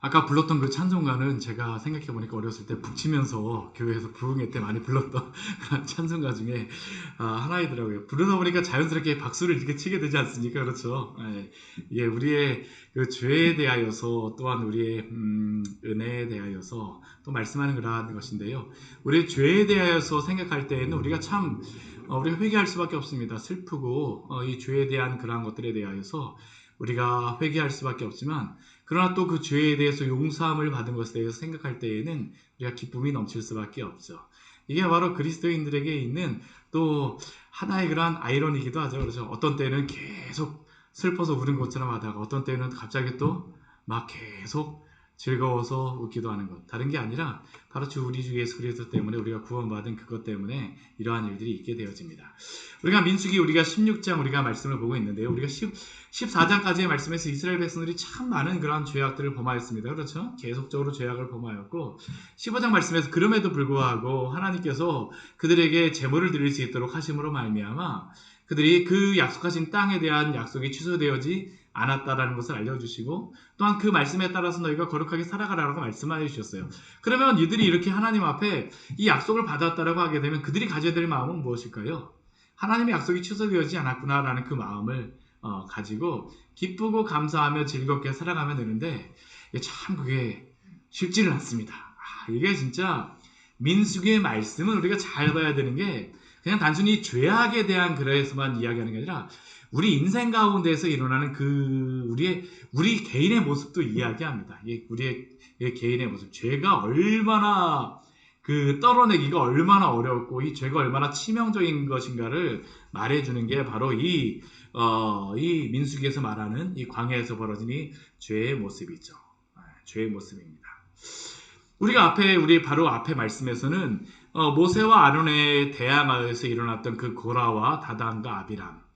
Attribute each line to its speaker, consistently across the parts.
Speaker 1: 아까 불렀던 그 찬송가는 제가 생각해보니까 어렸을 때 북치면서 교회에서 부흥회 때 많이 불렀던 그런 찬송가 중에 하나이더라고요. 부르다 보니까 자연스럽게 박수를 이렇게 치게 되지 않습니까? 그렇죠. 예, 이게 우리의 그 죄에 대하여서 또한 우리의 은혜에 대하여서 또 말씀하는 그러한 것인데요. 우리의 죄에 대하여서 생각할 때에는 우리가 참 우리가 회개할 수밖에 없습니다. 슬프고 이 죄에 대한 그러한 것들에 대하여서 우리가 회개할 수밖에 없지만 그러나 또 그 죄에 대해서 용서함을 받은 것에 대해서 생각할 때에는 우리가 기쁨이 넘칠 수밖에 없죠. 이게 바로 그리스도인들에게 있는 또 하나의 그런 아이러니이기도 하죠. 그렇죠. 어떤 때는 계속 슬퍼서 우는 것처럼 하다가 어떤 때는 갑자기 또 막 계속 즐거워서 웃기도 하는 것. 다른 게 아니라 바로 우리 주 예수 그리스도 때문에 우리가 구원받은 그것 때문에 이러한 일들이 있게 되어집니다. 우리가 민수기 우리가 16장 우리가 말씀을 보고 있는데요. 우리가 14장까지의 말씀에서 이스라엘 백성들이 참 많은 그러한 죄악들을 범하였습니다. 그렇죠? 계속적으로 죄악을 범하였고 15장 말씀에서 그럼에도 불구하고 하나님께서 그들에게 제물을 드릴 수 있도록 하심으로 말미암아 그들이 그 약속하신 땅에 대한 약속이 취소되어지 않았다라는 것을 알려주시고 또한 그 말씀에 따라서 너희가 거룩하게 살아가라고 말씀해 주셨어요. 그러면 이들이 이렇게 하나님 앞에 이 약속을 받았다라고 하게 되면 그들이 가져야 될 마음은 무엇일까요? 하나님의 약속이 취소되어지지 않았구나라는 그 마음을 가지고 기쁘고 감사하며 즐겁게 살아가면 되는데 참 그게 쉽지는 않습니다. 이게 진짜 민수기의 말씀은 우리가 잘 봐야 되는 게 그냥 단순히 죄악에 대한 그래서만 이야기하는 게 아니라 우리 인생 가운데서 일어나는 그 우리 개인의 모습도 이야기합니다. 우리의 개인의 모습, 죄가 얼마나 그 떨어내기가 얼마나 어렵고 이 죄가 얼마나 치명적인 것인가를 말해주는 게 바로 이 민수기에서 말하는 이 광야에서 벌어진 이 죄의 모습이죠. 죄의 모습입니다. 우리 바로 앞에 말씀에서는 모세와 아론에 대항하여서 일어났던 그 고라와 다단과 아비람.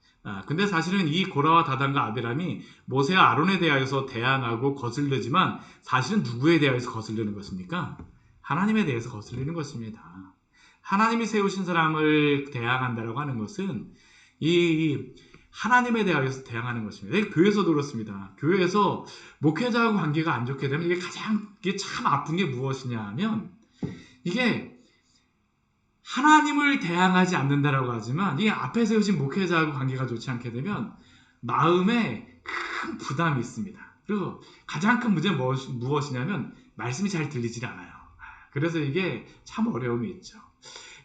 Speaker 1: 근데 사실은 이 고라와 다단과 아비람이 모세와 아론에 대하여서 대항하고 거슬르지만 사실은 누구에 대하여서 거슬리는 것입니까? 하나님에 대해서 거슬리는 것입니다. 하나님이 세우신 사람을 대항한다라고 하는 것은 이 하나님에 대하여서 대항하는 것입니다. 교회에서도 그렇습니다. 교회에서 목회자하고 관계가 안 좋게 되면 이게 참 아픈 게 무엇이냐 하면 이게 하나님을 대항하지 않는다라고 하지만 이 앞에 세우신 목회자하고 관계가 좋지 않게 되면 마음에 큰 부담이 있습니다. 그리고 가장 큰 문제는 무엇이냐면 말씀이 잘 들리질 않아요. 그래서 이게 참 어려움이 있죠.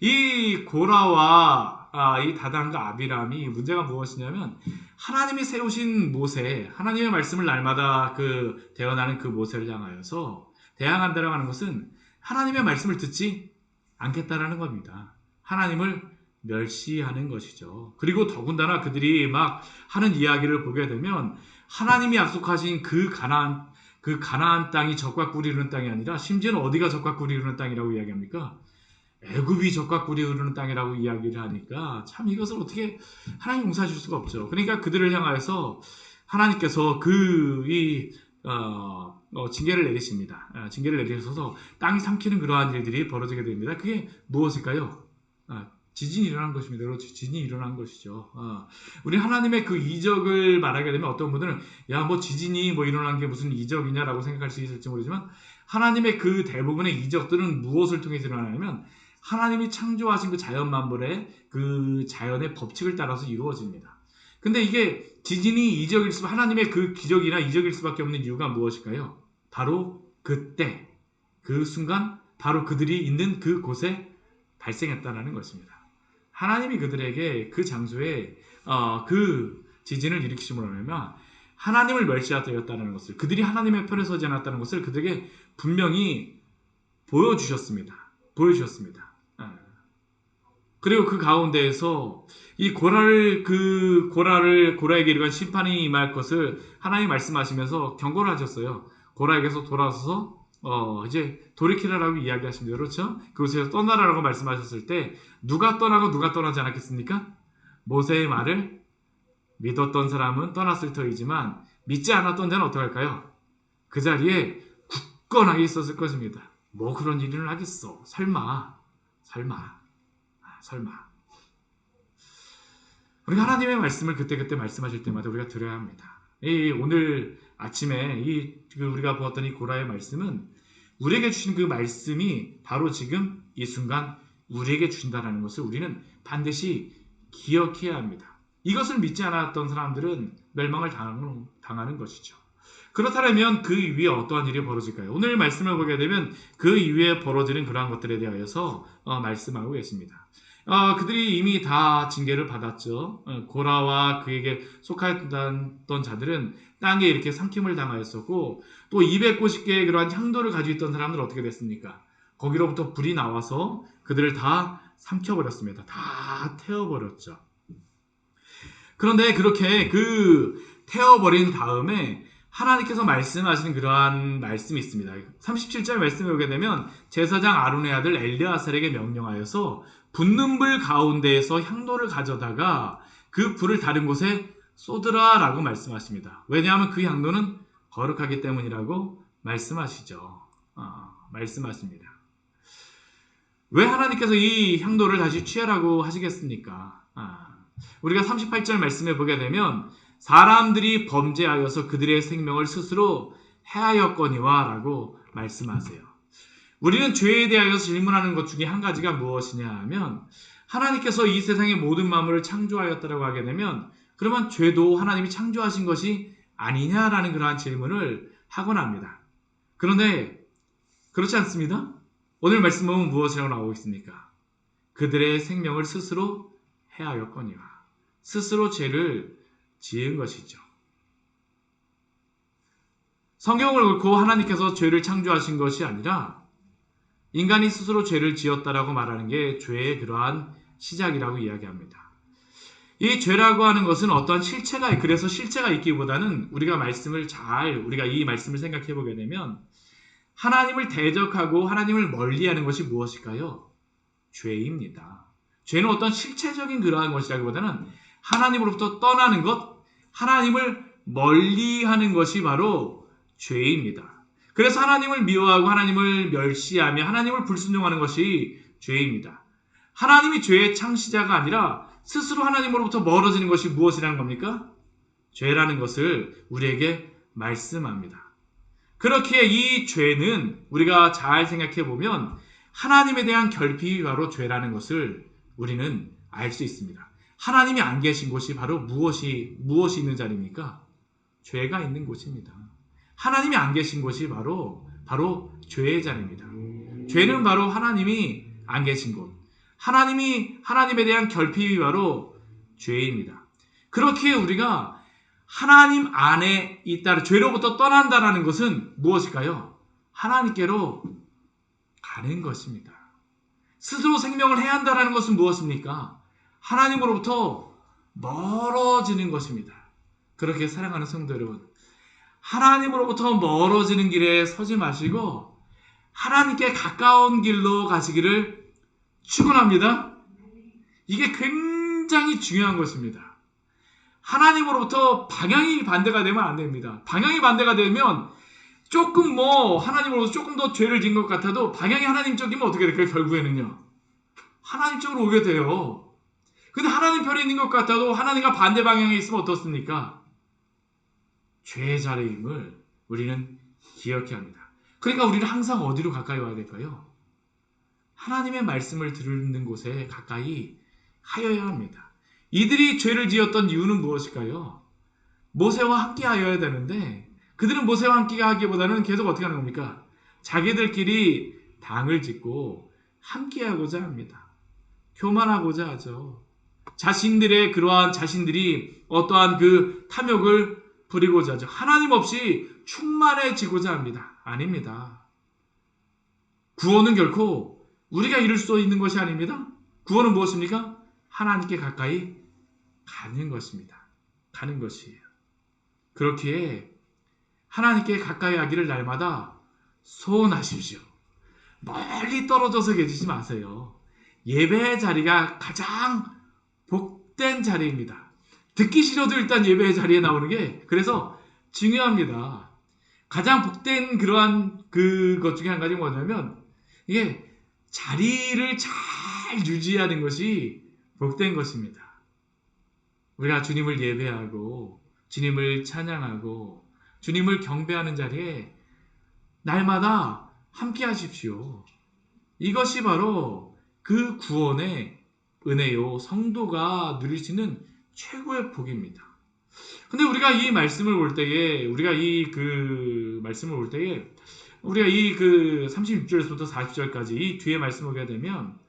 Speaker 1: 이 고라와 이 다단과 아비람이 문제가 무엇이냐면 하나님이 세우신 모세, 하나님의 말씀을 날마다 대언하는 그 모세를 향하여서 대항한다라고 하는 것은 하나님의 말씀을 듣지 않겠다라는 겁니다. 하나님을 멸시하는 것이죠. 그리고 더군다나 그들이 막 하는 이야기를 보게 되면 하나님이 약속하신 그 가나안 땅이 젖과 꿀이 흐르는 땅이 아니라 심지어는 어디가 젖과 꿀이 흐르는 땅이라고 이야기합니까? 애굽이 젖과 꿀이 흐르는 땅이라고 이야기를 하니까 참 이것을 어떻게 하나님 용서해 줄 수가 없죠. 그러니까 그들을 향하여서 하나님께서 징계를 내리십니다. 징계를 내리셔서 땅이 삼키는 그러한 일들이 벌어지게 됩니다. 그게 무엇일까요? 지진이 일어난 것입니다. 그렇죠. 지진이 일어난 것이죠. 우리 하나님의 그 이적을 말하게 되면 어떤 분들은 지진이 일어난 게 무슨 이적이냐라고 생각할 수 있을지 모르지만 하나님의 그 대부분의 이적들은 무엇을 통해 일어나냐면 하나님이 창조하신 그 자연 만물의 그 자연의 법칙을 따라서 이루어집니다. 근데 이게 지진이 하나님의 그 기적이나 이적일 수밖에 없는 이유가 무엇일까요? 바로 그때, 그 순간, 바로 그들이 있는 그 곳에 발생했다는 것입니다. 하나님이 그들에게 그 장소에 그 지진을 일으키심으로 하면 하나님을 멸시하였다는 것을, 그들이 하나님의 편에 서지 않았다는 것을 그들에게 분명히 보여주셨습니다. 그리고 그 가운데에서 이 고라에게 이르간 심판이 임할 것을 하나님이 말씀하시면서 경고를 하셨어요. 고라에게서 돌아서서 이제 돌이키라라고 이야기하십니다. 그렇죠? 그곳에서 떠나라라고 말씀하셨을 때 누가 떠나고 누가 떠나지 않았겠습니까? 모세의 말을 믿었던 사람은 떠났을 터이지만 믿지 않았던 자는 어떡할까요? 그 자리에 굳건하게 있었을 것입니다. 뭐 그런 일을 하겠어. 설마. 우리가 하나님의 말씀을 그때그때 말씀하실 때마다 우리가 들어야 합니다. 오늘 아침에 우리가 보았던 이 고라의 말씀은 우리에게 주신 그 말씀이 바로 지금 이 순간 우리에게 주신다는 것을 우리는 반드시 기억해야 합니다. 이것을 믿지 않았던 사람들은 멸망을 당하는 것이죠. 그렇다면 그 이후에 어떠한 일이 벌어질까요? 오늘 말씀을 보게 되면 그 이후에 벌어지는 그러한 것들에 대하여서 말씀하고 계십니다. 그들이 이미 다 징계를 받았죠. 고라와 그에게 속하였던 자들은 땅에 이렇게 삼킴을 당하였었고, 또 290개의 그러한 향도를 가지고 있던 사람들은 어떻게 됐습니까? 거기로부터 불이 나와서 그들을 다 삼켜버렸습니다. 다 태워버렸죠. 그런데 그렇게 태워버린 다음에 하나님께서 말씀하시는 그러한 말씀이 있습니다. 37절 말씀에 오게 되면 제사장 아론의 아들 엘르아살에게 명령하여서 붙는 불 가운데에서 향로를 가져다가 그 불을 다른 곳에 쏟으라 라고 말씀하십니다. 왜냐하면 그 향로는 거룩하기 때문이라고 말씀하시죠. 말씀하십니다. 왜 하나님께서 이 향로를 다시 취하라고 하시겠습니까? 우리가 38절 말씀에 보게 되면 사람들이 범죄하여서 그들의 생명을 스스로 해하였거니와 라고 말씀하세요. 우리는 죄에 대하여 질문하는 것 중에 한 가지가 무엇이냐 하면 하나님께서 이 세상의 모든 만물을 창조하였다라고 하게 되면 그러면 죄도 하나님이 창조하신 것이 아니냐라는 그러한 질문을 하곤 합니다. 그런데 그렇지 않습니다. 오늘 말씀 보면 무엇이라고 나오고 있습니까? 그들의 생명을 스스로 해하였거니와 스스로 죄를 지은 것이죠. 성경을 옳고 하나님께서 죄를 창조하신 것이 아니라 인간이 스스로 죄를 지었다라고 말하는 게 죄의 그러한 시작이라고 이야기합니다. 이 죄라고 하는 것은 어떠한 그래서 실체가 있기보다는 우리가 이 말씀을 생각해 보게 되면 하나님을 대적하고 하나님을 멀리하는 것이 무엇일까요? 죄입니다. 죄는 어떤 실체적인 그러한 것이라기보다는 하나님으로부터 떠나는 것, 하나님을 멀리하는 것이 바로 죄입니다. 그래서 하나님을 미워하고 하나님을 멸시하며 하나님을 불순종하는 것이 죄입니다. 하나님이 죄의 창시자가 아니라 스스로 하나님으로부터 멀어지는 것이 무엇이라는 겁니까? 죄라는 것을 우리에게 말씀합니다. 그렇기에 이 죄는 우리가 잘 생각해 보면 하나님에 대한 결핍이 바로 죄라는 것을 우리는 알 수 있습니다. 하나님이 안 계신 곳이 바로 무엇이 있는 자리입니까? 죄가 있는 곳입니다. 하나님이 안 계신 곳이 바로 죄의 자리입니다. 죄는 바로 하나님이 안 계신 곳. 하나님에 대한 결핍이 바로 죄입니다. 그렇기에 우리가 하나님 안에 있다, 죄로부터 떠난다라는 것은 무엇일까요? 하나님께로 가는 것입니다. 스스로 생명을 해야 한다는 것은 무엇입니까? 하나님으로부터 멀어지는 것입니다. 그렇게 사랑하는 성도 여러분, 하나님으로부터 멀어지는 길에 서지 마시고 하나님께 가까운 길로 가시기를 축원합니다. 이게 굉장히 중요한 것입니다. 하나님으로부터 방향이 반대가 되면 안 됩니다. 방향이 반대가 되면 하나님으로부터 조금 더 죄를 지은 것 같아도 방향이 하나님 쪽이면 어떻게 될까요? 결국에는요. 하나님 쪽으로 오게 돼요. 근데 하나님 편에 있는 것 같아도 하나님과 반대 방향에 있으면 어떻습니까? 죄의 자리임을 우리는 기억해야 합니다. 그러니까 우리는 항상 어디로 가까이 와야 될까요? 하나님의 말씀을 듣는 곳에 가까이 하여야 합니다. 이들이 죄를 지었던 이유는 무엇일까요? 모세와 함께 하여야 되는데 그들은 모세와 함께 하기보다는 계속 어떻게 하는 겁니까? 자기들끼리 당을 짓고 함께 하고자 합니다. 교만하고자 하죠. 자신들이 어떠한 그 탐욕을 부리고자 하죠. 하나님 없이 충만해지고자 합니다. 아닙니다. 구원은 결코 우리가 이룰 수 있는 것이 아닙니다. 구원은 무엇입니까? 하나님께 가까이 가는 것입니다. 가는 것이에요. 그렇기에 하나님께 가까이 하기를 날마다 소원하십시오. 멀리 떨어져서 계시지 마세요. 예배의 자리가 가장 복된 자리입니다. 듣기 싫어도 일단 예배의 자리에 나오는 게 그래서 중요합니다. 가장 복된 그러한 그것 중에 한 가지가 뭐냐면 이게 자리를 잘 유지하는 것이 복된 것입니다. 우리가 주님을 예배하고 주님을 찬양하고 주님을 경배하는 자리에 날마다 함께 하십시오. 이것이 바로 그 구원의 은혜요, 성도가 누릴 수 있는 최고의 복입니다. 근데 우리가 이 말씀을 볼 때에, 우리가 이 36절에서부터 40절까지 이 뒤에 말씀을 보게 되면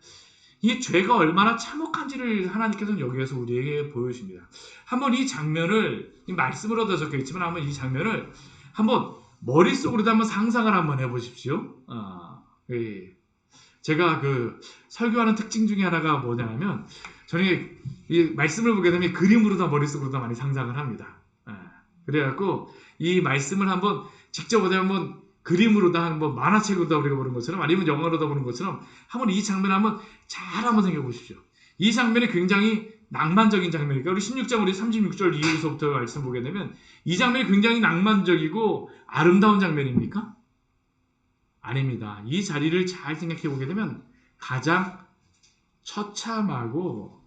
Speaker 1: 이 죄가 얼마나 참혹한지를 하나님께서는 여기에서 우리에게 보여주십니다. 한번 이 장면을, 이 말씀으로도 적혀 있지만 한번 이 장면을 한번 머릿속으로도 한번 상상을 한번 해보십시오. 예. 제가 설교하는 특징 중에 하나가 뭐냐면 저는 이 말씀을 보게 되면 그림으로도 머릿속으로도 많이 상상을 합니다. 그래갖고 이 말씀을 한번 직접 한번 그림으로도 한번 만화책으로도 우리가 보는 것처럼 아니면 영화로도 보는 것처럼 한번 이 장면을 한번 잘 한번 생각해 보십시오. 이 장면이 굉장히 낭만적인 장면이니까 우리 16장 우리 36절 이후서부터 말씀 보게 되면 이 장면이 굉장히 낭만적이고 아름다운 장면입니까? 아닙니다. 이 자리를 잘 생각해 보게 되면 가장 처참하고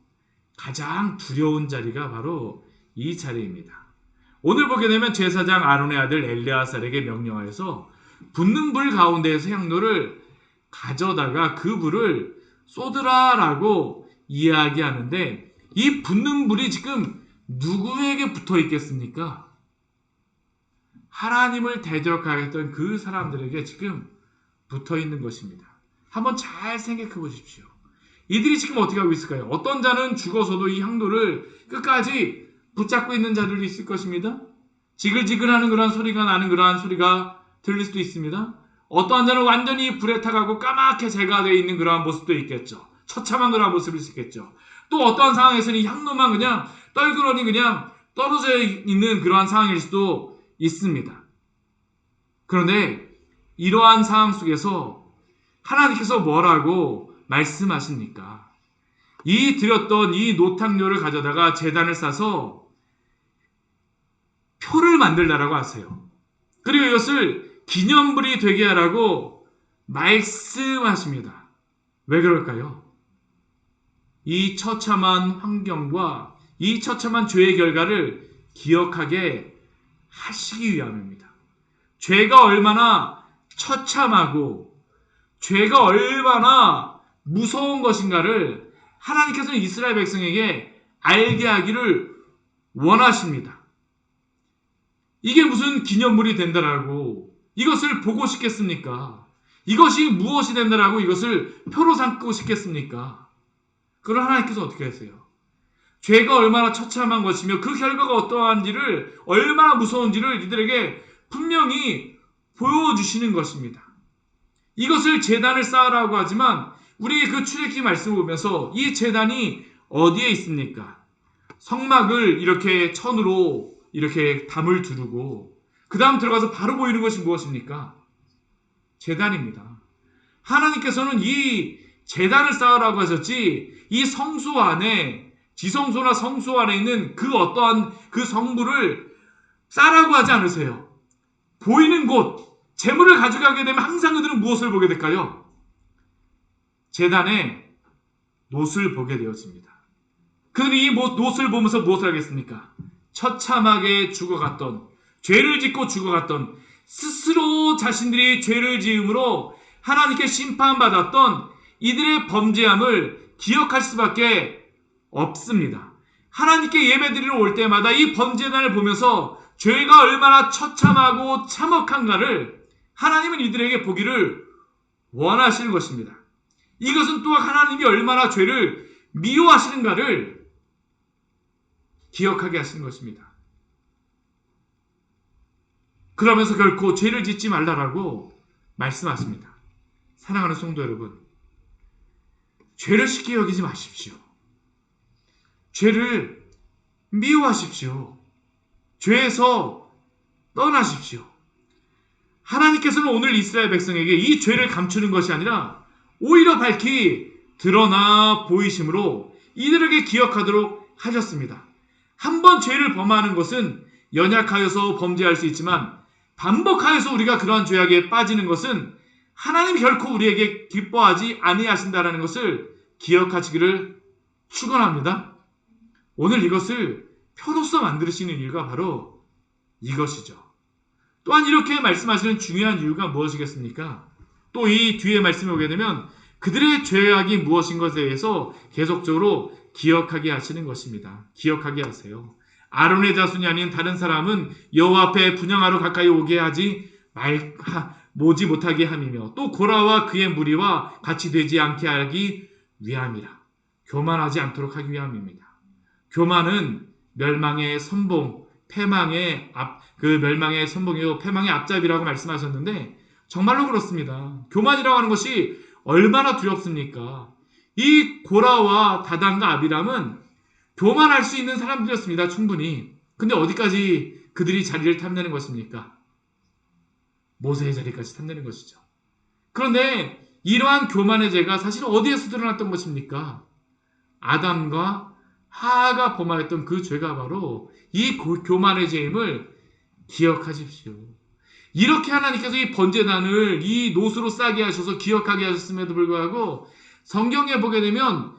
Speaker 1: 가장 두려운 자리가 바로 이 자리입니다. 오늘 보게 되면 제사장 아론의 아들 엘레아살에게 명령하여서 붙는 불 가운데에서 향로를 가져다가 그 불을 쏟으라라고 이야기하는데 이 붙는 불이 지금 누구에게 붙어 있겠습니까? 하나님을 대적하겠던 그 사람들에게 지금 붙어 있는 것입니다. 한번 잘 생각해 보십시오. 이들이 지금 어떻게 하고 있을까요? 어떤 자는 죽어서도 이 향로를 끝까지 붙잡고 있는 자들도 있을 것입니다. 지글지글하는 그러한 소리가 나는 그러한 소리가 들릴 수도 있습니다. 어떠한 자는 완전히 불에 타가고 까맣게 재가 되어 있는 그러한 모습도 있겠죠. 처참한 그러한 모습일 수 있겠죠. 또 어떠한 상황에서는 이 향로만 그냥 떨그러니 그냥 떨어져 있는 그러한 상황일 수도 있습니다. 그런데 이러한 상황 속에서 하나님께서 뭐라고 말씀하십니까? 이 드렸던 이 노탕료를 가져다가 제단을 싸서 표를 만들라라고 하세요. 그리고 이것을 기념불이 되게 하라고 말씀하십니다. 왜 그럴까요? 이 처참한 환경과 이 처참한 죄의 결과를 기억하게 하시기 위함입니다. 죄가 얼마나 처참하고 죄가 얼마나 무서운 것인가를 하나님께서는 이스라엘 백성에게 알게 하기를 원하십니다. 이게 무슨 기념물이 된다라고 이것을 보고 싶겠습니까? 이것이 무엇이 된다라고 이것을 표로 삼고 싶겠습니까? 그걸 하나님께서 어떻게 하세요? 죄가 얼마나 처참한 것이며 그 결과가 어떠한지를 얼마나 무서운지를 이들에게 분명히 보여주시는 것입니다. 이것을 제단을 쌓으라고 하지만 우리 그 출애굽기 말씀을 보면서 이 제단이 어디에 있습니까? 성막을 이렇게 천으로 이렇게 담을 두르고 그 다음 들어가서 바로 보이는 것이 무엇입니까? 제단입니다. 하나님께서는 이 제단을 쌓으라고 하셨지 이 성소 안에 지성소나 성소 안에 있는 그 어떠한 그 성물을 쌓으라고 하지 않으세요. 보이는 곳, 재물을 가져가게 되면 항상 그들은 무엇을 보게 될까요? 제단에 놋을 보게 되었습니다. 그들이 이 놋을 보면서 무엇을 하겠습니까? 처참하게 죽어갔던, 죄를 짓고 죽어갔던, 스스로 자신들이 죄를 지음으로 하나님께 심판받았던 이들의 범죄함을 기억할 수밖에 없습니다. 하나님께 예배드리러 올 때마다 이 범죄단을 보면서 죄가 얼마나 처참하고 참혹한가를 하나님은 이들에게 보기를 원하시는 것입니다. 이것은 또한 하나님이 얼마나 죄를 미워하시는가를 기억하게 하시는 것입니다. 그러면서 결코 죄를 짓지 말라라고 말씀하십니다. 사랑하는 성도 여러분, 죄를 쉽게 여기지 마십시오. 죄를 미워하십시오. 죄에서 떠나십시오. 하나님께서는 오늘 이스라엘 백성에게 이 죄를 감추는 것이 아니라 오히려 밝히 드러나 보이심으로 이들에게 기억하도록 하셨습니다. 한 번 죄를 범하는 것은 연약하여서 범죄할 수 있지만 반복하여서 우리가 그러한 죄악에 빠지는 것은 하나님 결코 우리에게 기뻐하지 아니하신다라는 것을 기억하시기를 축원합니다. 오늘 이것을 표로서 만드시는 이유가 바로 이것이죠. 또한 이렇게 말씀하시는 중요한 이유가 무엇이겠습니까? 또 이 뒤에 말씀에 오게 되면 그들의 죄악이 무엇인 것에 대해서 계속적으로 기억하게 하시는 것입니다. 기억하게 하세요. 아론의 자손이 아닌 다른 사람은 여호와 앞에 분향하러 가까이 오게 하지 모지 못하게 함이며 또 고라와 그의 무리와 같이 되지 않게 하기 위함이라. 교만하지 않도록 하기 위함입니다. 교만은 멸망의 선봉, 멸망의 선봉이요 패망의 앞잡이라고 말씀하셨는데 정말로 그렇습니다. 교만이라고 하는 것이 얼마나 두렵습니까? 이 고라와 다단과 아비람은 교만할 수 있는 사람들이었습니다. 충분히. 근데 어디까지 그들이 자리를 탐내는 것입니까? 모세의 자리까지 탐내는 것이죠. 그런데 이러한 교만의 죄가 사실 어디에서 드러났던 것입니까? 아담과 하하가 범하였던 그 죄가 바로 이 교만의 죄임을 기억하십시오. 이렇게 하나님께서 이 번제단을 이 노수로 싸게 하셔서 기억하게 하셨음에도 불구하고 성경에 보게 되면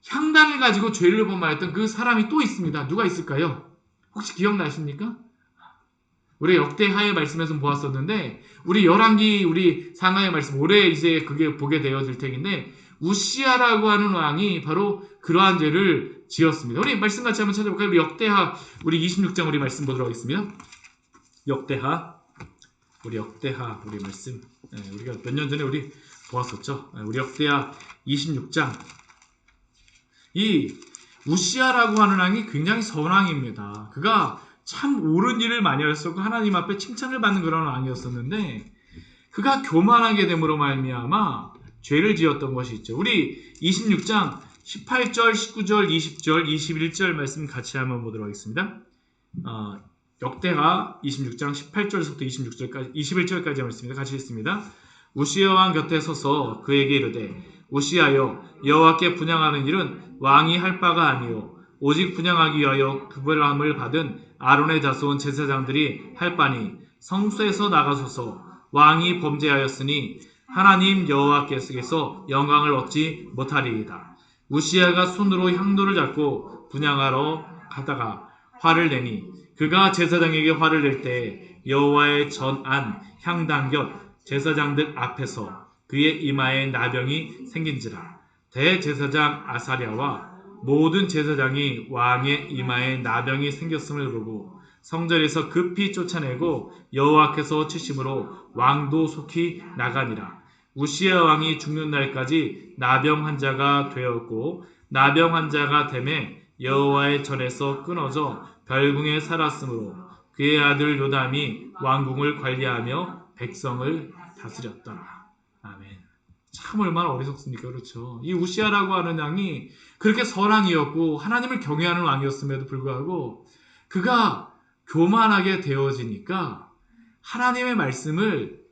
Speaker 1: 향단을 가지고 죄를 범하였던 그 사람이 또 있습니다. 누가 있을까요? 혹시 기억나십니까? 우리 역대하의 말씀에서 보았었는데 우리 열왕기 우리 상하의 말씀 올해 이제 그게 보게 되어질 텐데 우시아라고 하는 왕이 바로 그러한 죄를 지었습니다. 우리 말씀 같이 한번 찾아볼까요? 우리 역대하 우리 26장 우리 말씀 보도록 하겠습니다. 역대하 우리 말씀 우리가 몇 년 전에 우리 보았었죠. 우리 역대하 26장 이 우시아라고 하는 왕이 굉장히 선왕입니다. 그가 참 옳은 일을 많이 하였었고 하나님 앞에 칭찬을 받는 그런 왕이었었는데 그가 교만하게 됨으로 말미암아 죄를 지었던 것이 있죠. 우리 26장 18절, 19절, 20절, 21절 말씀 같이 한번 보도록 하겠습니다. 역대하 26장 18절에서부터 26절까지 21절까지 말씀입니다. 같이 읽습니다. 우시아 왕 곁에 서서 그에게 이르되 우시아여 여호와께 분향하는 일은 왕이 할 바가 아니요 오직 분향하기 위하여 구별함을 받은 아론의 자손 제사장들이 할 바니 성소에서 나가소서. 왕이 범죄하였으니 하나님 여호와께서 영광을 얻지 못하리이다. 우시아가 손으로 향로를 잡고 분향하러 가다가 화를 내니 그가 제사장에게 화를 낼 때 여호와의 전안 향단 곁 제사장들 앞에서 그의 이마에 나병이 생긴지라. 대제사장 아사랴와 모든 제사장이 왕의 이마에 나병이 생겼음을 보고 성전에서 급히 쫓아내고 여호와께서 치심으로 왕도 속히 나가니라. 우시아 왕이 죽는 날까지 나병 환자가 되었고 나병 환자가 되매 여호와의 전에서 끊어져 별궁에 살았으므로 그의 아들 요담이 왕궁을 관리하며 백성을 다스렸더라. 아멘. 참 얼마나 어리석습니까? 그렇죠. 이 우시아라고 하는 왕이 그렇게 선왕이었고 하나님을 경외하는 왕이었음에도 불구하고 그가 교만하게 되어지니까 하나님의 말씀을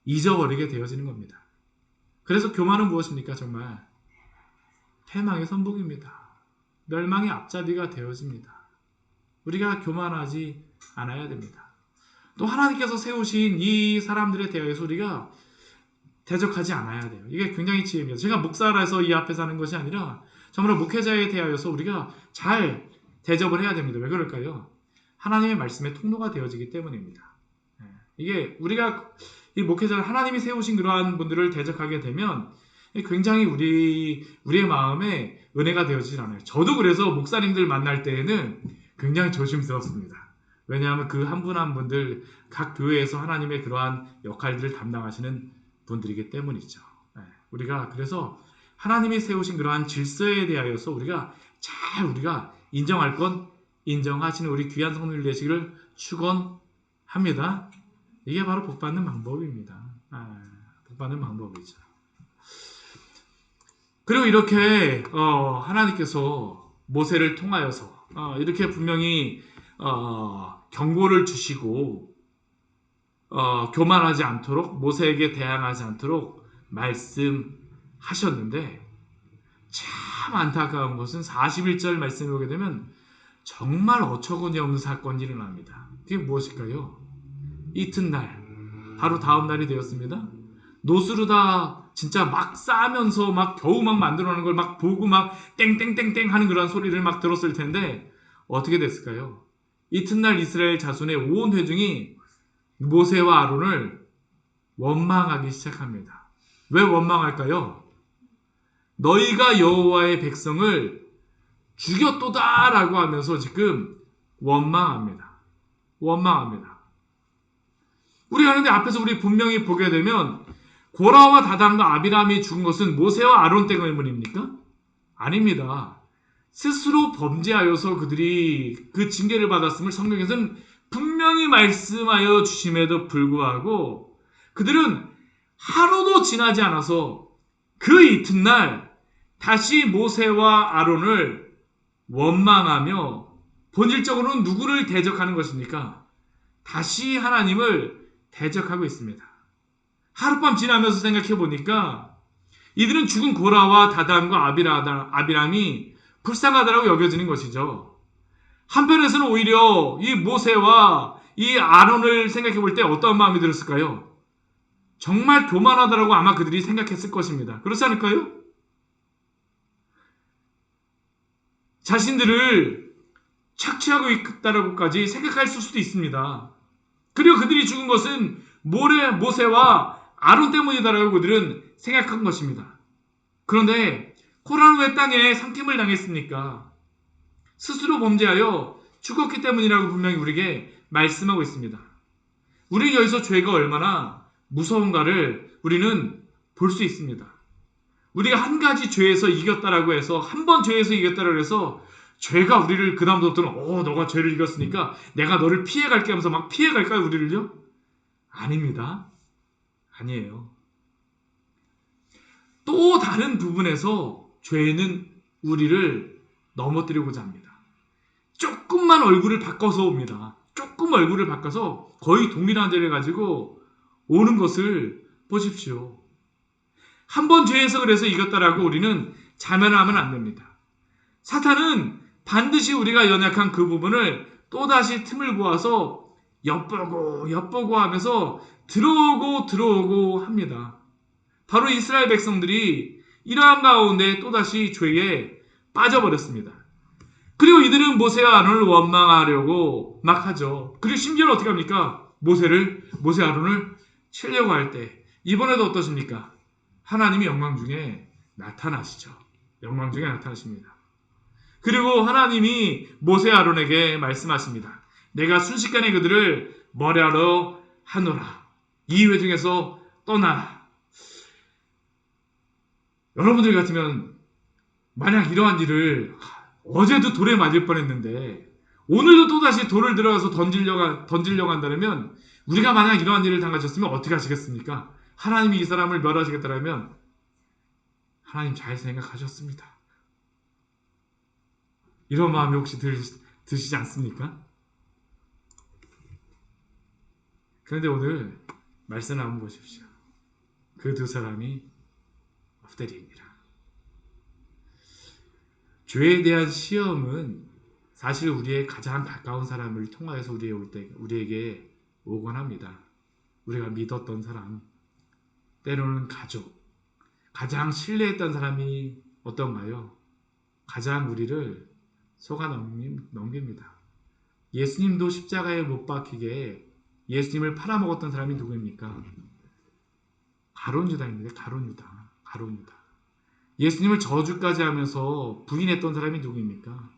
Speaker 1: 잊어버리게 되어지는 겁니다. 그래서 교만은 무엇입니까? 정말 패망의 선봉입니다. 멸망의 앞잡이가 되어집니다. 우리가 교만하지 않아야 됩니다. 또 하나님께서 세우신 이 사람들에 대해서 우리가 대적하지 않아야 돼요. 이게 굉장히 지혜입니다. 제가 목사라서 이 앞에 사는 것이 아니라 정말 목회자에 대하여서 우리가 잘 대접을 해야 됩니다. 왜 그럴까요? 하나님의 말씀의 통로가 되어지기 때문입니다. 이게 우리가 이 목회자를 하나님이 세우신 그러한 분들을 대적하게 되면 굉장히 우리의 마음에 은혜가 되어지질 않아요. 저도 그래서 목사님들 만날 때에는 굉장히 조심스럽습니다. 왜냐하면 그 한 분 한 분들 각 교회에서 하나님의 그러한 역할들을 담당하시는 분들이기 때문이죠. 우리가 그래서 하나님이 세우신 그러한 질서에 대하여서 우리가 인정할 건 인정하시는 우리 귀한 성도들 되시기를 축원합니다. 이게 바로 복받는 방법입니다. 복받는 방법이죠. 그리고 이렇게 하나님께서 모세를 통하여서 이렇게 분명히 경고를 주시고 교만하지 않도록 모세에게 대항하지 않도록 말씀하셨는데 참 안타까운 것은 41절 말씀에 보게 되면 정말 어처구니 없는 사건이 일어납니다. 그게 무엇일까요? 이튿날 바로 다음 날이 되었습니다. 노수로 다 진짜 막 싸면서 막 겨우 막 만들어내는 걸 막 보고 막 땡땡땡땡 하는 그런 소리를 막 들었을 텐데 어떻게 됐을까요? 이튿날 이스라엘 자손의 온 회중이 모세와 아론을 원망하기 시작합니다. 왜 원망할까요? 너희가 여호와의 백성을 죽였도다라고 하면서 지금 원망합니다. 원망합니다. 우리가 그런데 앞에서 우리 분명히 보게 되면 고라와 다단과 아비람이 죽은 것은 모세와 아론 때문입니까? 아닙니다. 스스로 범죄하여서 그들이 그 징계를 받았음을 성경에서는 분명히 말씀하여 주심에도 불구하고 그들은 하루도 지나지 않아서 그 이튿날 다시 모세와 아론을 원망하며 본질적으로는 누구를 대적하는 것입니까? 다시 하나님을 대적하고 있습니다. 하룻밤 지나면서 생각해 보니까 이들은 죽은 고라와 다단과 아비람이 불쌍하다고 여겨지는 것이죠. 한편에서는 오히려 이 모세와 이 아론을 생각해 볼 때 어떤 마음이 들었을까요? 정말 교만하다라고 아마 그들이 생각했을 것입니다. 그렇지 않을까요? 자신들을 착취하고 있다라고까지 생각할 수도 있습니다. 그리고 그들이 죽은 것은 모세와 아론 때문이다라고 그들은 생각한 것입니다. 그런데 코라는 왜 땅에 상팀을 당했습니까? 스스로 범죄하여 죽었기 때문이라고 분명히 우리에게 말씀하고 있습니다. 우리는 여기서 죄가 얼마나 무서운가를 우리는 볼 수 있습니다. 우리가 한 가지 죄에서 이겼다라고 해서 한 번 죄에서 이겼다라고 해서 죄가 우리를 그 다음부터는 너가 죄를 이겼으니까 내가 너를 피해갈게 하면서 막 피해갈까요? 우리를요? 아닙니다. 아니에요. 또 다른 부분에서 죄는 우리를 넘어뜨리고자 합니다. 조금만 얼굴을 바꿔서 옵니다. 조금 얼굴을 바꿔서 거의 동일한 죄를 가지고 오는 것을 보십시오. 한 번 죄에서 그래서 이겼다라고 우리는 자만하면 안 됩니다. 사탄은 반드시 우리가 연약한 그 부분을 또다시 틈을 보아서 엿보고 하면서 들어오고 합니다. 바로 이스라엘 백성들이 이러한 가운데 또다시 죄에 빠져버렸습니다. 그리고 이들은 모세와 아론을 원망하려고 막 하죠. 그리고 심지어는 어떻게 합니까? 모세 아론을 치려고 할 때 이번에도 어떠십니까? 하나님이 영광 중에 나타나시죠. 영광 중에 나타나십니다. 그리고 하나님이 모세 아론에게 말씀하십니다. 내가 순식간에 그들을 멀리하러 하노라. 이 회중에서 떠나라. 여러분들 같으면 만약 이러한 일을 어제도 돌에 맞을 뻔했는데 오늘도 또다시 돌을 들어가서 던지려고 한다면 우리가 만약 이러한 일을 당하셨으면 어떻게 하시겠습니까? 하나님이 이 사람을 멸하시겠다면 하나님 잘 생각하셨습니다. 이런 마음이 혹시 드시지 않습니까? 그런데 오늘 말씀을 한번 보십시오. 그 두 사람이 엎드리니라. 죄에 대한 시험은 사실 우리의 가장 가까운 사람을 통하여서 우리에게 오곤 합니다. 우리가 믿었던 사람, 때로는 가족, 가장 신뢰했던 사람이 어떤가요? 가장 우리를 속아 넘깁니다. 예수님도 십자가에 못 박히게 예수님을 팔아먹었던 사람이 누구입니까? 가룟 유다입니다. 가룟 유다. 예수님을 저주까지 하면서 부인했던 사람이 누구입니까?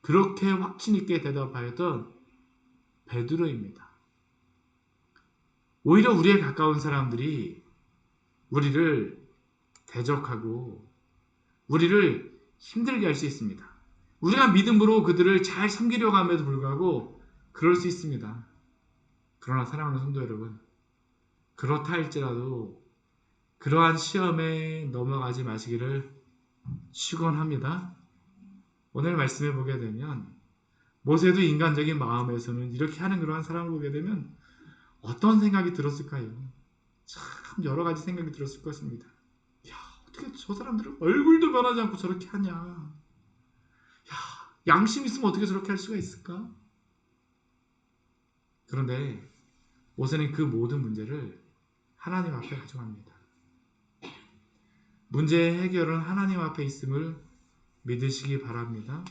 Speaker 1: 그렇게 확신 있게 대답하였던 베드로입니다. 오히려 우리의 가까운 사람들이 우리를 대적하고 우리를 힘들게 할 수 있습니다. 우리가 믿음으로 그들을 잘 섬기려고 함에도 불구하고 그럴 수 있습니다. 그러나 사랑하는 성도 여러분, 그렇다 할지라도 그러한 시험에 넘어가지 마시기를 축원합니다. 오늘 말씀해 보게 되면 모세도 인간적인 마음에서는 이렇게 하는 그러한 사람을 보게 되면 어떤 생각이 들었을까요? 참 여러 가지 생각이 들었을 것입니다. 야, 어떻게 저 사람들은 얼굴도 변하지 않고 저렇게 하냐? 야, 양심 있으면 어떻게 저렇게 할 수가 있을까? 그런데 모세는 그 모든 문제를 하나님 앞에 가져갑니다. 문제의 해결은 하나님 앞에 있음을 믿으시기 바랍니다.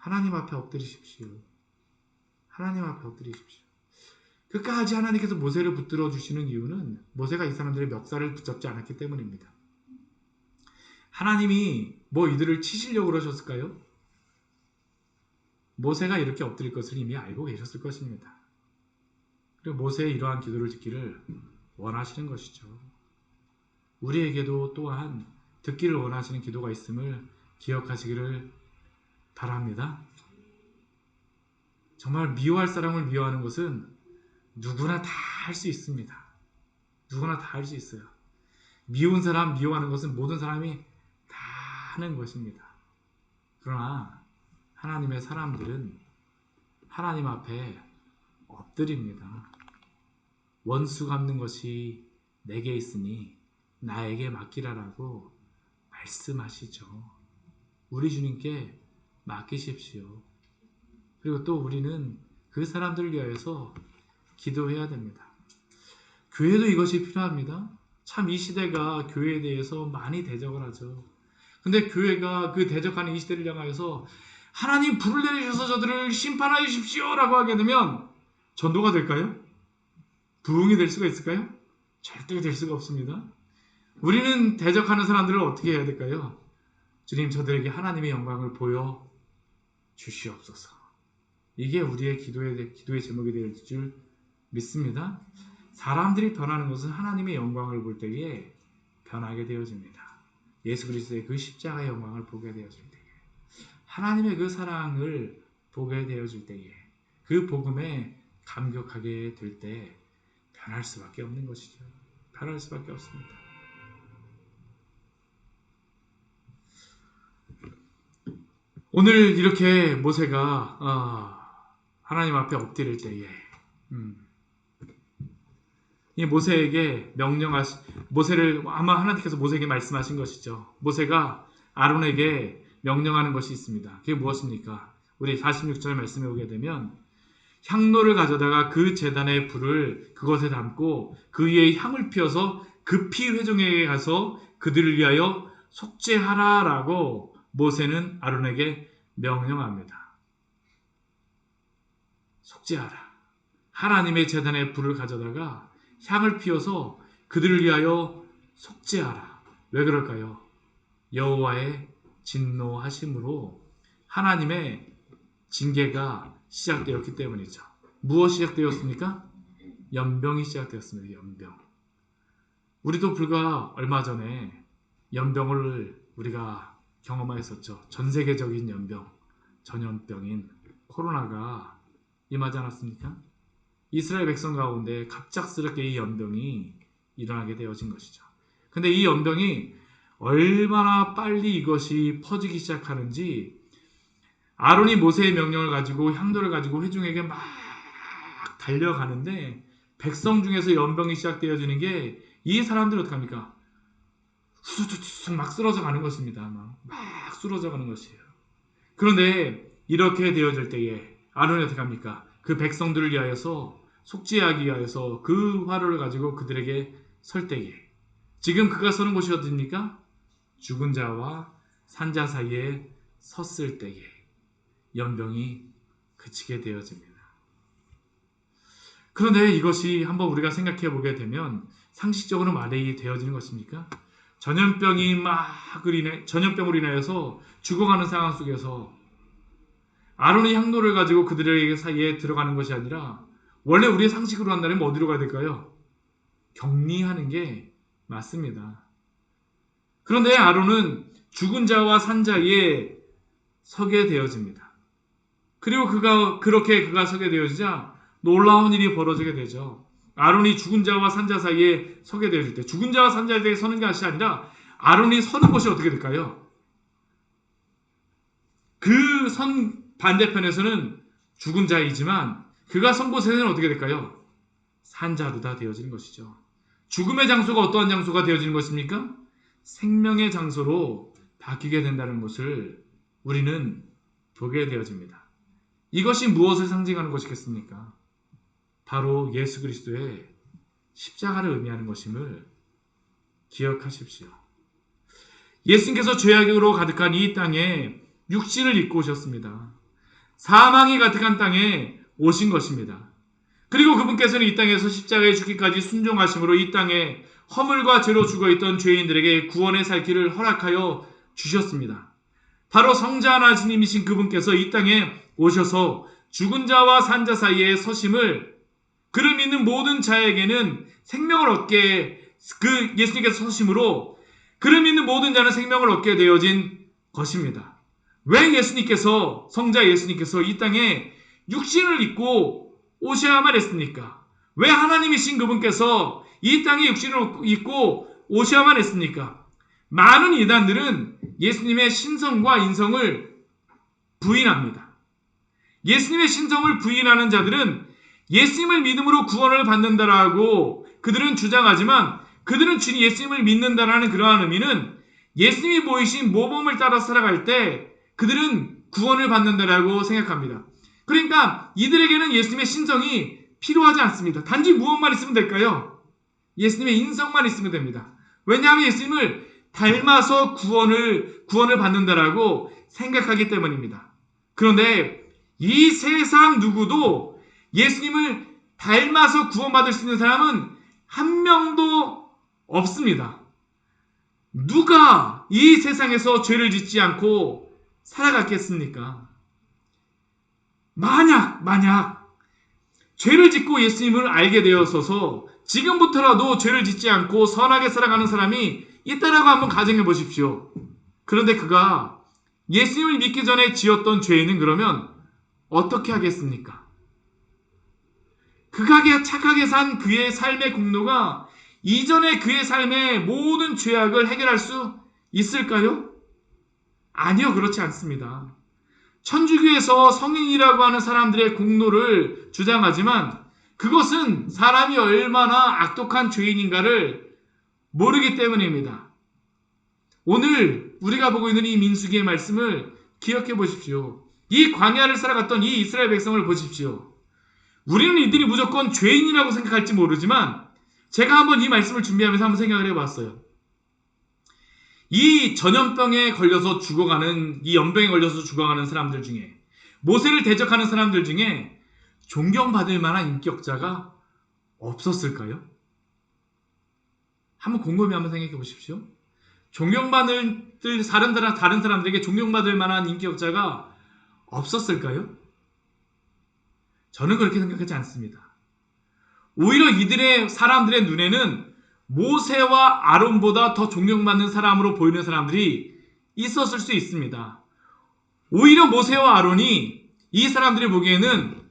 Speaker 1: 하나님 앞에 엎드리십시오. 하나님 앞에 엎드리십시오. 끝까지 하나님께서 모세를 붙들어 주시는 이유는 모세가 이 사람들의 멱살을 붙잡지 않았기 때문입니다. 하나님이 뭐 이들을 치시려고 그러셨을까요? 모세가 이렇게 엎드릴 것을 이미 알고 계셨을 것입니다. 그리고 모세의 이러한 기도를 듣기를 원하시는 것이죠. 우리에게도 또한 듣기를 원하시는 기도가 있음을 기억하시기를 바랍니다. 정말 미워할 사람을 미워하는 것은 누구나 다 할 수 있습니다. 누구나 다 할 수 있어요. 미운 사람 미워하는 것은 모든 사람이 다 하는 것입니다. 그러나 하나님의 사람들은 하나님 앞에 엎드립니다. 원수 갚는 것이 내게 있으니 나에게 맡기라라고 말씀하시죠. 우리 주님께 맡기십시오. 그리고 또 우리는 그 사람들을 위하여서 기도해야 됩니다. 교회도 이것이 필요합니다. 참 이 시대가 교회에 대해서 많이 대적을 하죠. 근데 교회가 그 대적하는 이 시대를 향하여서 하나님 불을 내리셔서 저들을 심판하여 주십시오 라고 하게 되면 전도가 될까요? 부흥이 될 수가 있을까요? 절대 될 수가 없습니다. 우리는 대적하는 사람들을 어떻게 해야 될까요? 주님, 저들에게 하나님의 영광을 보여 주시옵소서. 이게 우리의 기도의 제목이 될 줄 믿습니다. 사람들이 변하는 것은 하나님의 영광을 볼 때에 변하게 되어집니다. 예수 그리스도의 그 십자가의 영광을 보게 되어질 때에, 하나님의 그 사랑을 보게 되어질 때에, 그 복음에 감격하게 될 때 변할 수밖에 없는 것이죠. 변할 수밖에 없습니다. 오늘 이렇게 모세가 하나님 앞에 엎드릴 때에 이 모세에게 모세를 아마 하나님께서 모세에게 말씀하신 것이죠. 모세가 아론에게 명령하는 것이 있습니다. 그게 무엇입니까? 우리 46절 말씀에 오게 되면 향로를 가져다가 그 제단의 불을 그것에 담고 그 위에 향을 피워서 급히 회중에게 가서 그들을 위하여 속죄하라라고 모세는 아론에게 명령합니다. 속죄하라. 하나님의 제단의 불을 가져다가 향을 피워서 그들을 위하여 속죄하라. 왜 그럴까요? 여호와의 진노하심으로 하나님의 징계가 시작되었기 때문이죠. 무엇이 시작되었습니까? 연병이 시작되었습니다. 연병. 우리도 불과 얼마 전에 연병을 우리가 경험하였었죠. 전 세계적인 연병, 전염병인 코로나가 임하지 않았습니까? 이스라엘 백성 가운데 갑작스럽게 이 연병이 일어나게 되어진 것이죠. 근데 이 연병이 얼마나 빨리 이것이 퍼지기 시작하는지 아론이 모세의 명령을 가지고 향도를 가지고 회중에게 막 달려가는데 백성 중에서 연병이 시작되어지는 게 이 사람들은 어떡합니까? 수수수수 막 쓰러져 가는 것입니다. 막 쓰러져 가는 것이에요. 그런데 이렇게 되어질 때에 아론이 어떻게 합니까? 그 백성들을 위하여서 속죄하기 위하여서 그 화로를 가지고 그들에게 설 때에 지금 그가 서는 곳이 어디입니까? 죽은 자와 산자 사이에 섰을 때에 연병이 그치게 되어집니다. 그런데 이것이 한번 우리가 생각해 보게 되면 상식적으로 말이 되어지는 것입니까? 전염병으로 인하여서 죽어가는 상황 속에서 아론의 향로를 가지고 그들에게 사이에 들어가는 것이 아니라 원래 우리의 상식으로 한다면 어디로 가야 될까요? 격리하는 게 맞습니다. 그런데 아론은 죽은 자와 산 자에 서게 되어집니다. 그리고 그가 서게 되어지자 놀라운 일이 벌어지게 되죠. 아론이 죽은 자와 산 자 사이에 서게 되어질 때 죽은 자와 산 자 사이에 서는 것이 아니라 아론이 서는 곳이 어떻게 될까요? 그 선 반대편에서는 죽은 자이지만 그가 선 곳에는 어떻게 될까요? 산 자로 다 되어지는 것이죠. 죽음의 장소가 어떠한 장소가 되어지는 것입니까? 생명의 장소로 바뀌게 된다는 것을 우리는 보게 되어집니다. 이것이 무엇을 상징하는 것이겠습니까? 바로 예수 그리스도의 십자가를 의미하는 것임을 기억하십시오. 예수님께서 죄악으로 가득한 이 땅에 육신을 입고 오셨습니다. 사망이 가득한 땅에 오신 것입니다. 그리고 그분께서는 이 땅에서 십자가에 죽기까지 순종하심으로 이 땅에 허물과 죄로 죽어있던 죄인들에게 구원의 살 길을 허락하여 주셨습니다. 바로 성자 하나님이신 그분께서 이 땅에 오셔서 죽은 자와 산 자 사이에 서심을, 그를 믿는 모든 자에게는 생명을 얻게, 그 예수님께서 서심으로 그를 믿는 모든 자는 생명을 얻게 되어진 것입니다. 왜 예수님께서, 성자 예수님께서 이 땅에 육신을 입고 오셔야만 했습니까? 왜 하나님이신 그분께서 이 땅에 육신을 입고 오셔야만 했습니까? 많은 이단들은 예수님의 신성과 인성을 부인합니다. 예수님의 신성을 부인하는 자들은 예수님을 믿음으로 구원을 받는다라고 그들은 주장하지만, 그들은 주님 예수님을 믿는다라는 그러한 의미는 예수님이 보이신 모범을 따라 살아갈 때 그들은 구원을 받는다라고 생각합니다. 그러니까 이들에게는 예수님의 신성이 필요하지 않습니다. 단지 무엇만 있으면 될까요? 예수님의 인성만 있으면 됩니다. 왜냐하면 예수님을 닮아서 구원을 받는다라고 생각하기 때문입니다. 그런데 이 세상 누구도 예수님을 닮아서 구원받을 수 있는 사람은 한 명도 없습니다. 누가 이 세상에서 죄를 짓지 않고 살아갔겠습니까? 만약 죄를 짓고 예수님을 알게 되어서서 지금부터라도 죄를 짓지 않고 선하게 살아가는 사람이 있다라고 한번 가정해 보십시오. 그런데 그가 예수님을 믿기 전에 지었던 죄는 그러면 어떻게 하겠습니까? 그가 착하게 산 그의 삶의 공로가 이전의 그의 삶의 모든 죄악을 해결할 수 있을까요? 아니요, 그렇지 않습니다. 천주교에서 성인이라고 하는 사람들의 공로를 주장하지만 그것은 사람이 얼마나 악독한 죄인인가를 모르기 때문입니다. 오늘 우리가 보고 있는 이 민수기의 말씀을 기억해 보십시오. 이 광야를 살아갔던 이 이스라엘 백성을 보십시오. 우리는 이들이 무조건 죄인이라고 생각할지 모르지만 제가 한번 이 말씀을 준비하면서 한번 생각을 해봤어요. 이 전염병에 걸려서 죽어가는, 이 연병에 걸려서 죽어가는 사람들 중에, 모세를 대적하는 사람들 중에 존경받을 만한 인격자가 없었을까요? 한번 곰곰이 한번 생각해 보십시오. 존경받을 다른 사람들에게 존경받을 만한 인격자가 없었을까요? 저는 그렇게 생각하지 않습니다. 오히려 이들의 사람들의 눈에는 모세와 아론보다 더 존경받는 사람으로 보이는 사람들이 있었을 수 있습니다. 오히려 모세와 아론이 이 사람들이 보기에는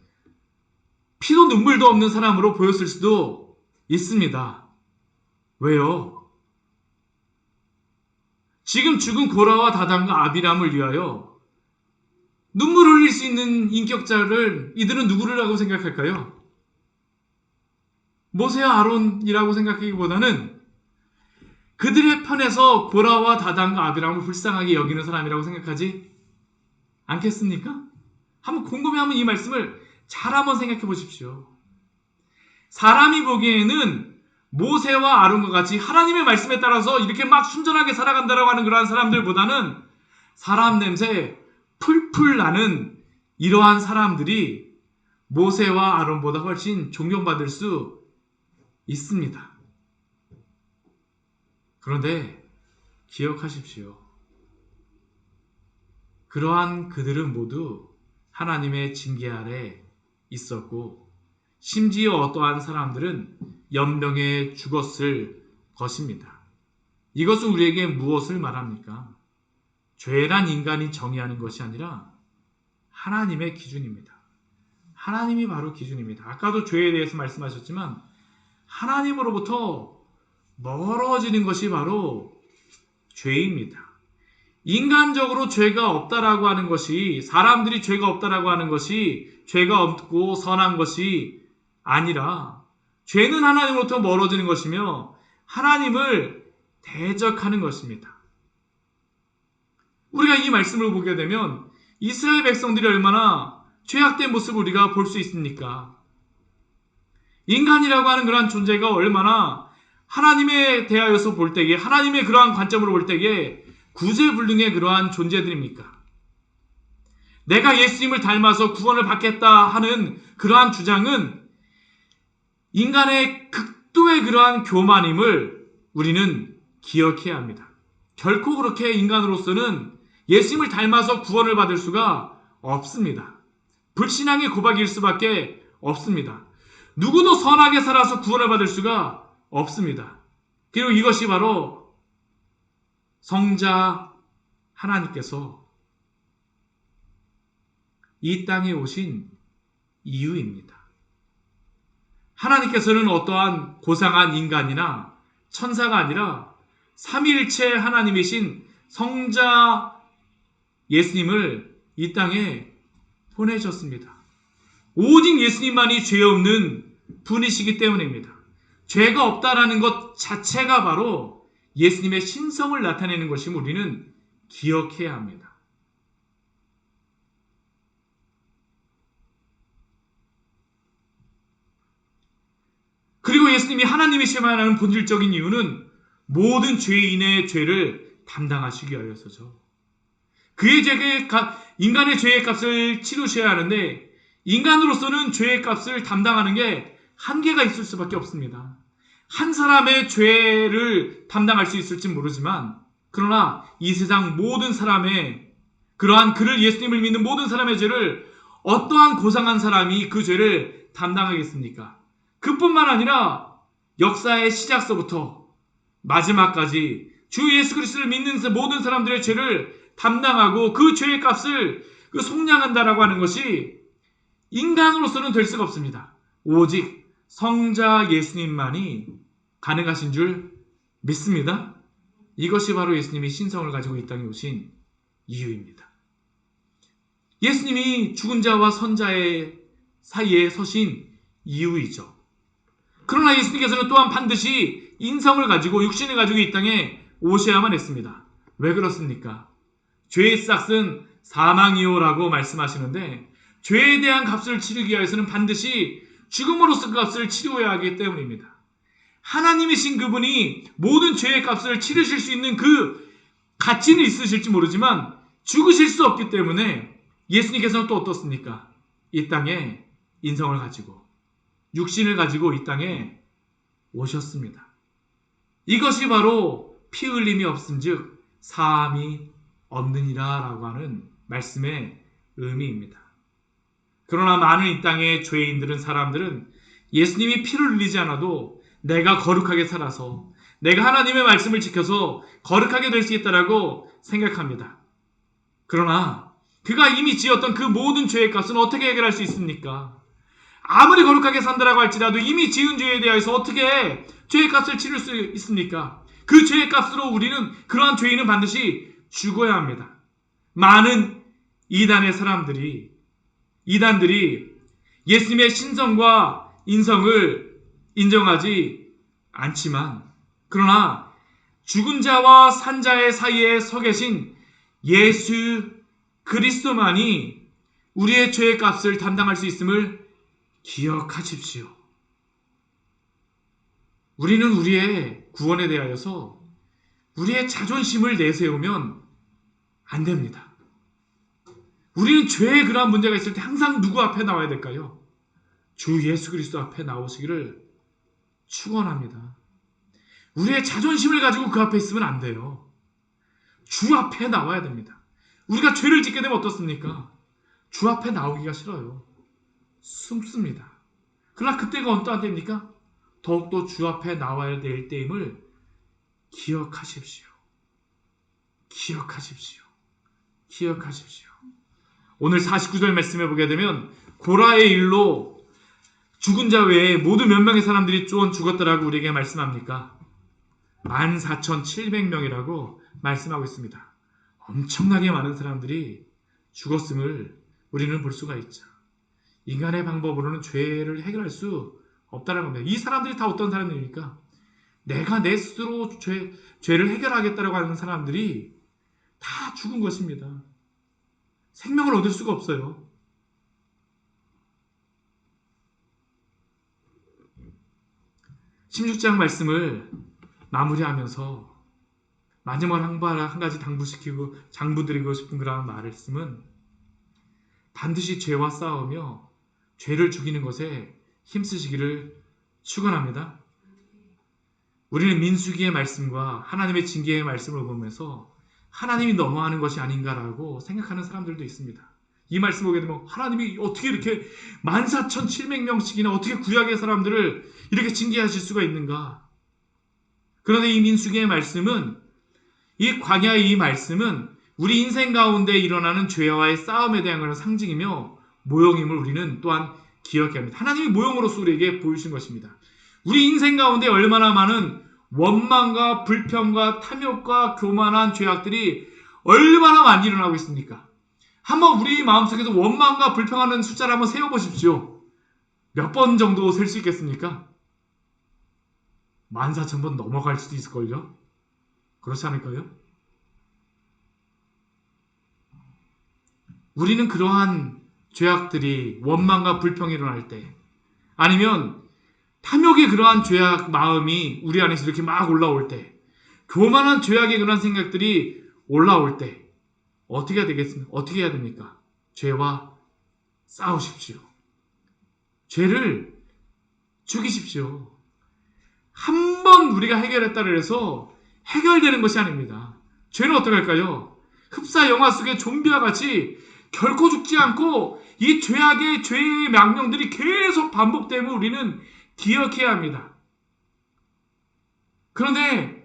Speaker 1: 피도 눈물도 없는 사람으로 보였을 수도 있습니다. 왜요? 지금 죽은 고라와 다단과 아비람을 위하여 눈물을 흘릴 수 있는 인격자를 이들은 누구라고 생각할까요? 모세와 아론이라고 생각하기보다는 그들의 편에서 고라와 다단과 아비람을 불쌍하게 여기는 사람이라고 생각하지 않겠습니까? 한번 곰곰이 한번 이 말씀을 잘 한번 생각해 보십시오. 사람이 보기에는 모세와 아론과 같이 하나님의 말씀에 따라서 이렇게 막 순전하게 살아간다라고 하는 그러한 사람들보다는 사람 냄새 풀풀 나는 이러한 사람들이 모세와 아론보다 훨씬 존경받을 수 있습니다. 그런데 기억하십시오. 그러한 그들은 모두 하나님의 징계 아래 있었고, 심지어 어떠한 사람들은 연병에 죽었을 것입니다. 이것은 우리에게 무엇을 말합니까? 죄란 인간이 정의하는 것이 아니라 하나님의 기준입니다. 하나님이 바로 기준입니다. 아까도 죄에 대해서 말씀하셨지만 하나님으로부터 멀어지는 것이 바로 죄입니다. 인간적으로 죄가 없다라고 하는 것이, 사람들이 죄가 없다라고 하는 것이 죄가 없고 선한 것이 아니라 죄는 하나님으로부터 멀어지는 것이며 하나님을 대적하는 것입니다. 우리가 이 말씀을 보게 되면 이스라엘 백성들이 얼마나 죄악된 모습을 우리가 볼 수 있습니까? 인간이라고 하는 그러한 존재가 얼마나 하나님에 대하여서 볼 때에, 하나님의 그러한 관점으로 볼 때에 구제불능의 그러한 존재들입니까? 내가 예수님을 닮아서 구원을 받겠다 하는 그러한 주장은 인간의 극도의 그러한 교만임을 우리는 기억해야 합니다. 결코 그렇게 인간으로서는 예수님을 닮아서 구원을 받을 수가 없습니다. 불신앙의 고박일 수밖에 없습니다. 누구도 선하게 살아서 구원을 받을 수가 없습니다. 그리고 이것이 바로 성자 하나님께서 이 땅에 오신 이유입니다. 하나님께서는 어떠한 고상한 인간이나 천사가 아니라 삼위일체 하나님이신 성자 예수님을 이 땅에 보내셨습니다. 오직 예수님만이 죄 없는 분이시기 때문입니다. 죄가 없다라는 것 자체가 바로 예수님의 신성을 나타내는 것임을 우리는 기억해야 합니다. 그리고 예수님이 하나님이시만 하는 본질적인 이유는 모든 죄인의 죄를 담당하시기 위하여서죠. 그의 죄의 인간의 죄의 값을 치르셔야 하는데 인간으로서는 죄의 값을 담당하는 게 한계가 있을 수밖에 없습니다. 한 사람의 죄를 담당할 수 있을지 모르지만 그러나 이 세상 모든 사람의 그러한 그를 예수님을 믿는 모든 사람의 죄를 어떠한 고상한 사람이 그 죄를 담당하겠습니까? 그뿐만 아니라 역사의 시작서부터 마지막까지 주 예수 그리스도를 믿는 모든 사람들의 죄를 담당하고 그 죄의 값을 속량한다라고 하는 것이 인간으로서는 될 수가 없습니다. 오직 성자 예수님만이 가능하신 줄 믿습니다. 이것이 바로 예수님이 신성을 가지고 이 땅에 오신 이유입니다. 예수님이 죽은 자와 선자의 사이에 서신 이유이죠. 그러나 예수님께서는 또한 반드시 인성을 가지고 육신을 가지고 이 땅에 오셔야만 했습니다. 왜 그렇습니까? 죄의 싹은 사망이요라고 말씀하시는데 죄에 대한 값을 치르기 위해서는 반드시 죽음으로써 그 값을 치루어야 하기 때문입니다. 하나님이신 그분이 모든 죄의 값을 치르실 수 있는 그 가치는 있으실지 모르지만 죽으실 수 없기 때문에 예수님께서는 또 어떻습니까? 이 땅에 인성을 가지고 육신을 가지고 이 땅에 오셨습니다. 이것이 바로 피 흘림이 없음즉 사함이 없느니라 라고 하는 말씀의 의미입니다. 그러나 많은 이 땅의 죄인들은 사람들은 예수님이 피를 흘리지 않아도 내가 거룩하게 살아서 내가 하나님의 말씀을 지켜서 거룩하게 될 수 있다라고 생각합니다. 그러나 그가 이미 지었던 그 모든 죄의 값은 어떻게 해결할 수 있습니까? 아무리 거룩하게 산다라고 할지라도 이미 지은 죄에 대해서 어떻게 죄의 값을 치를 수 있습니까? 그 죄의 값으로 우리는 그러한 죄인은 반드시 죽어야 합니다. 많은 이단들이 예수님의 신성과 인성을 인정하지 않지만 그러나 죽은 자와 산 자의 사이에 서 계신 예수 그리스도만이 우리의 죄의 값을 담당할 수 있음을 기억하십시오. 우리는 우리의 구원에 대하여서 우리의 자존심을 내세우면 안 됩니다. 우리는 죄에 그러한 문제가 있을 때 항상 누구 앞에 나와야 될까요? 주 예수 그리스도 앞에 나오시기를 축원합니다. 우리의 자존심을 가지고 그 앞에 있으면 안 돼요. 주 앞에 나와야 됩니다. 우리가 죄를 짓게 되면 어떻습니까? 주 앞에 나오기가 싫어요. 숨습니다. 그러나 그때가 어떤 때입니까? 더욱더 주 앞에 나와야 될 때임을 기억하십시오. 기억하십시오. 기억하십시오. 오늘 49절 말씀해 보게 되면 고라의 일로 죽은 자 외에 모두 몇 명의 사람들이 죽었다라고 우리에게 말씀합니까? 14,700명이라고 말씀하고 있습니다. 엄청나게 많은 사람들이 죽었음을 우리는 볼 수가 있죠. 인간의 방법으로는 죄를 해결할 수 없다는 겁니다. 이 사람들이 다 어떤 사람들입니까? 내가 내 스스로 죄를 해결하겠다고 하는 사람들이 다 죽은 것입니다. 생명을 얻을 수가 없어요. (16장) 말씀을 마무리하면서 마지막 한 가지 장부드리고 싶은 그런 말씀은 반드시 죄와 싸우며 죄를 죽이는 것에 힘쓰시기를 축원합니다. 우리는 민수기의 말씀과 하나님의 징계의 말씀을 보면서 하나님이 너무하는 것이 아닌가라고 생각하는 사람들도 있습니다. 이 말씀 보게 되면 하나님이 어떻게 이렇게 14,700명씩이나 어떻게 구약의 사람들을 이렇게 징계하실 수가 있는가? 그런데 이 민수기의 말씀은, 이 광야의 이 말씀은 우리 인생 가운데 일어나는 죄와의 싸움에 대한 그런 상징이며 모형임을 우리는 또한 기억해야 합니다. 하나님이 모형으로서 우리에게 보여주신 것입니다. 우리 인생 가운데 얼마나 많은 원망과 불평과 탐욕과 교만한 죄악들이 얼마나 많이 일어나고 있습니까? 한번 우리 마음속에서 원망과 불평하는 숫자를 한번 세어보십시오. 몇 번 정도 셀 수 있겠습니까? 14,000번 넘어갈 수도 있을걸요? 그렇지 않을까요? 우리는 그러한 죄악들이, 원망과 불평이 일어날 때, 아니면 탐욕의 그러한 죄악 마음이 우리 안에서 이렇게 막 올라올 때, 교만한 죄악의 그런 생각들이 올라올 때 어떻게 해야 되겠습니까? 어떻게 해야 됩니까? 죄와 싸우십시오. 죄를 죽이십시오. 한 번 우리가 해결했다고 해서 해결되는 것이 아닙니다. 죄는 어떻게 할까요? 흡사 영화 속의 좀비와 같이 결코 죽지 않고 이 죄의 명령들이 계속 반복됨을 우리는 기억해야 합니다. 그런데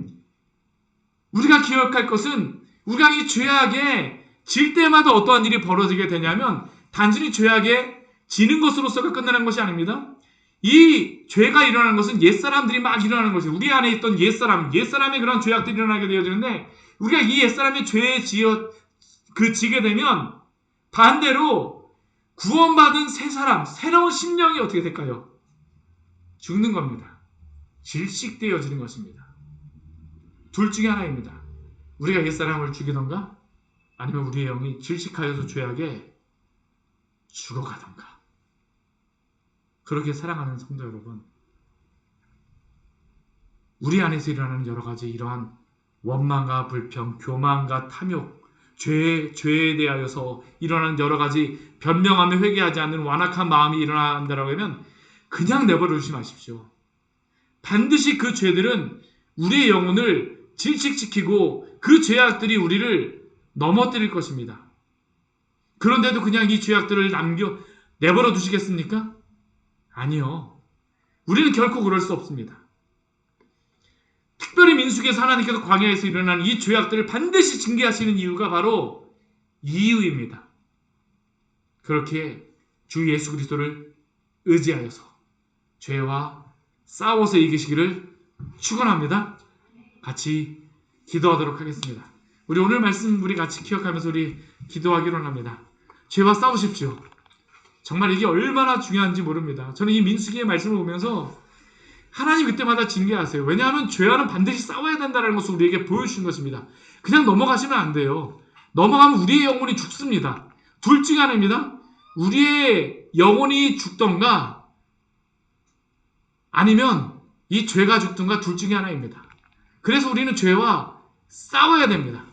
Speaker 1: 우리가 기억할 것은, 우리가 이 죄악에 질 때마다 어떠한 일이 벌어지게 되냐면 단순히 죄악에 지는 것으로서가 끝나는 것이 아닙니다. 이 죄가 일어나는 것은 옛사람들이 막 일어나는 것이에요. 우리 안에 있던 옛사람의 그런 죄악들이 일어나게 되어지는데, 우리가 이 옛사람의 죄에 지게 되면 반대로 구원받은 새 사람, 새로운 심령이 어떻게 될까요? 죽는 겁니다. 질식되어지는 것입니다. 둘 중에 하나입니다. 우리가 옛사람을 죽이던가, 아니면 우리의 영이 질식하여서 죄악에 죽어가던가. 그렇게 사랑하는 성도 여러분, 우리 안에서 일어나는 여러 가지 이러한 원망과 불평, 교만과 탐욕, 죄에 대하여서 일어나는 여러 가지 변명하며 회개하지 않는 완악한 마음이 일어난다고 하면 그냥 내버려 두지 마십시오. 반드시 그 죄들은 우리의 영혼을 질식시키고 그 죄악들이 우리를 넘어뜨릴 것입니다. 그런데도 그냥 이 죄악들을 내버려 두시겠습니까? 아니요. 우리는 결코 그럴 수 없습니다. 특별히 민수기에서 하나님께서 광야에서 일어난 이 죄악들을 반드시 징계하시는 이유가 바로 이 이유입니다. 그렇게 주 예수 그리스도를 의지하여서 죄와 싸워서 이기시기를 축원합니다. 같이 기도하도록 하겠습니다. 우리 오늘 말씀 우리 같이 기억하면서 우리 기도하기로 합니다. 죄와 싸우십시오. 정말 이게 얼마나 중요한지 모릅니다. 저는 이 민수기의 말씀을 보면서 하나님 그때마다 징계하세요. 왜냐하면 죄와는 반드시 싸워야 된다는 것을 우리에게 보여주신 것입니다. 그냥 넘어가시면 안 돼요. 넘어가면 우리의 영혼이 죽습니다. 둘 중에 하나입니다. 우리의 영혼이 죽던가 아니면 이 죄가 죽던가 둘 중에 하나입니다. 그래서 우리는 죄와 싸워야 됩니다.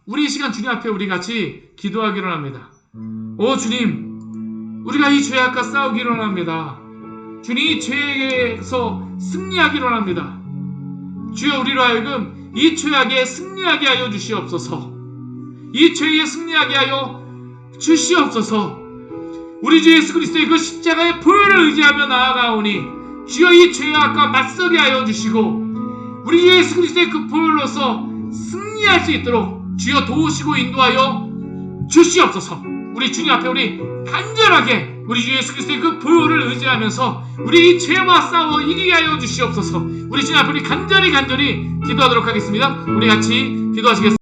Speaker 1: 우리 이 시간 주님 앞에 우리 같이 기도하기로 합니다. 오 주님, 우리가 이 죄악과 싸우기로 합니다. 주님, 이 죄에서 승리하기로 합니다. 주여, 우리로 하여금 이 죄악에 승리하게 하여 주시옵소서. 이 죄에 승리하게 하여 주시옵소서. 우리 주 예수 그리스도의 그 십자가의 보혈을 의지하며 나아가오니 주여, 이 죄악과 맞서게 하여 주시고 우리 주 예수 그리스도의 그 보혈로서 승리할 수 있도록 주여 도우시고 인도하여 주시옵소서. 우리 주님 앞에 우리 간절하게 우리 주 예수 그리스도의 그 보혈을 의지하면서 우리 이 죄와 싸워 이기게 하여 주시옵소서. 우리 주님 앞에 우리 간절히 기도하도록 하겠습니다. 우리 같이 기도하시겠습니다.